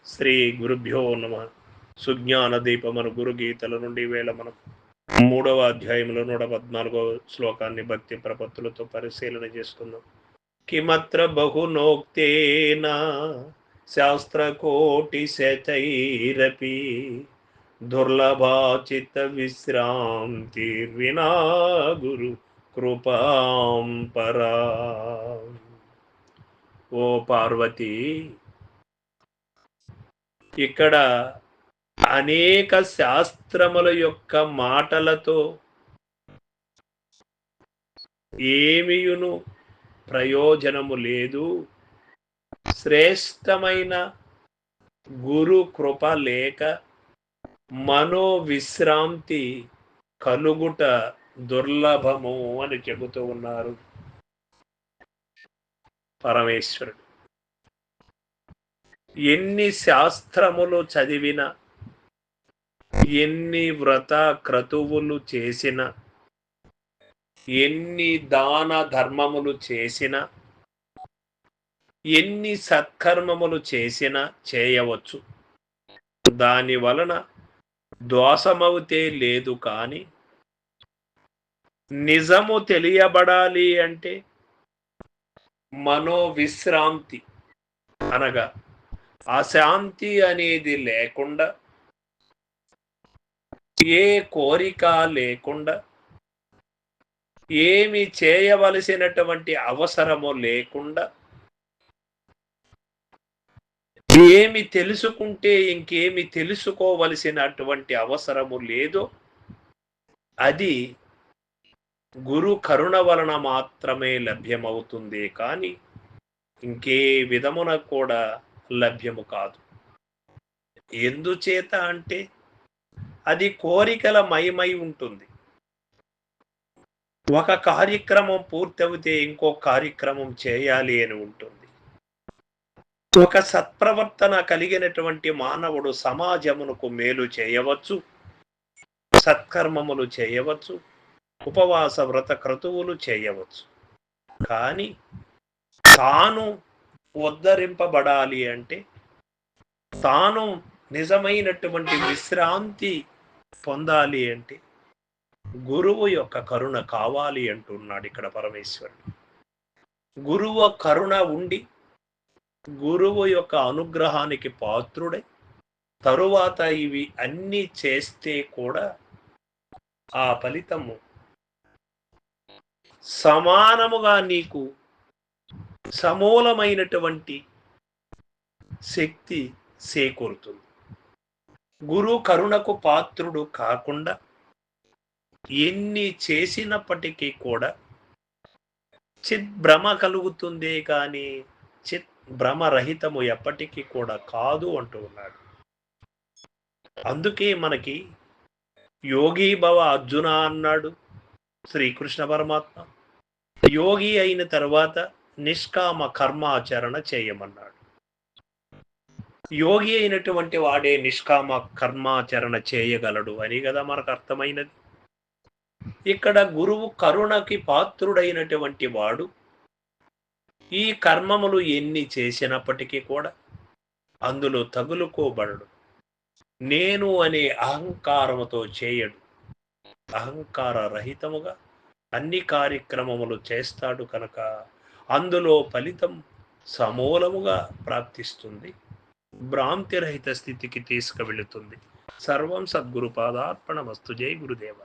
శ్రీ గురుభ్యో నమ. సుజ్ఞాన దీపమను గురు గీతల నుండి వేళ మనం 3వ అధ్యాయంలో 114వ శ్లోకాన్ని భక్తి ప్రపత్తులతో పరిశీలన చేసుకుందాం. కిమత్ర బహునోక్తేన శాస్త్రకోటి శతైరపి దుర్లభాచిత విశ్రాంతి వినా గురు కృపాం పరా. ఓ పార్వతి, ఇక్కడ అనేక శాస్త్రముల యొక్క మాటలతో ఏమియును ప్రయోజనము లేదు. శ్రేష్టమైన గురు కృప లేక మనో విశ్రాంతి కలుగుట దుర్లభము అని చెబుతూ ఉన్నారు పరమేశ్వరుడు. ఎన్ని శాస్త్రములు చదివిన, ఎన్ని వ్రత క్రతువులు చేసిన, ఎన్ని దాన ధర్మములు చేసిన, ఎన్ని సత్కర్మములు చేసినా చేయవచ్చు. దాని వలన దోషమవుతే లేదు. కానీ నిజము తెలియబడాలి అంటే మనోవిశ్రాంతి అనగా అశాంతి అనేది లేకుండా, ఏ కోరిక లేకుండా, ఏమి చేయవలసినటువంటి అవసరము లేకుండా, ఏమి తెలుసుకుంటే ఇంకేమి తెలుసుకోవలసినటువంటి అవసరము లేదో అది గురు కరుణ వలన మాత్రమే లభ్యమవుతుంది. కానీ ఇంకే విధమున కూడా లభ్యము కాదు. ఎందుచేత అంటే అది కోరికల మయమై ఉంటుంది. ఒక కార్యక్రమం పూర్తవుతే ఇంకో కార్యక్రమం చేయాలి అని ఉంటుంది. ఒక సత్ప్రవర్తన కలిగినటువంటి మానవుడు సమాజమునకు మేలు చేయవచ్చు, సత్కర్మములు చేయవచ్చు, ఉపవాస వ్రత క్రతువులు చేయవచ్చు. కానీ తాను ఉద్ధరింపబడాలి అంటే, తాను నిజమైనటువంటి విశ్రాంతి పొందాలి అంటే గురువు యొక్క కరుణ కావాలి అంటున్నాడు ఇక్కడ పరమేశ్వరుడు. గురువు కరుణ ఉండి, గురువు యొక్క అనుగ్రహానికి పాత్రుడై తరువాత ఇవి అన్నీ చేస్తే కూడా ఆ ఫలితము సమానముగా నీకు సమూలమైనటువంటి శక్తి చేకూరుతుంది. గురు కరుణకు పాత్రుడు కాకుండా ఎన్ని చేసినప్పటికీ కూడా చిత్ భ్రమ కలుగుతుందే కానీ చిత్ భ్రమరహితము ఎప్పటికీ కూడా కాదు అంటూ ఉన్నాడు. అందుకే మనకి యోగి భవ అర్జున అన్నాడు శ్రీకృష్ణ పరమాత్మ. యోగి అయిన తర్వాత నిష్కామ కర్మాచరణ చేయమన్నాడు. యోగి అయినటువంటి వాడే నిష్కామ కర్మాచరణ చేయగలడు అని కదా మనకు అర్థమైనది. ఇక్కడ గురువు కరుణకి పాత్రుడైనటువంటి వాడు ఈ కర్మములు ఎన్ని చేసినప్పటికీ కూడా అందులో తగులుకోబడడు. నేను అనే అహంకారముతో చేయడు. అహంకార రహితముగా అన్ని కార్యక్రమములు చేస్తాడు కనుక అందులో ఫలితం సమూలముగా ప్రాప్తిస్తుంది, భ్రాంతిరహిత స్థితికి తీసుకువెళుతుంది. సర్వం సద్గురు పాదార్పణమస్తు. జై గురుదేవ.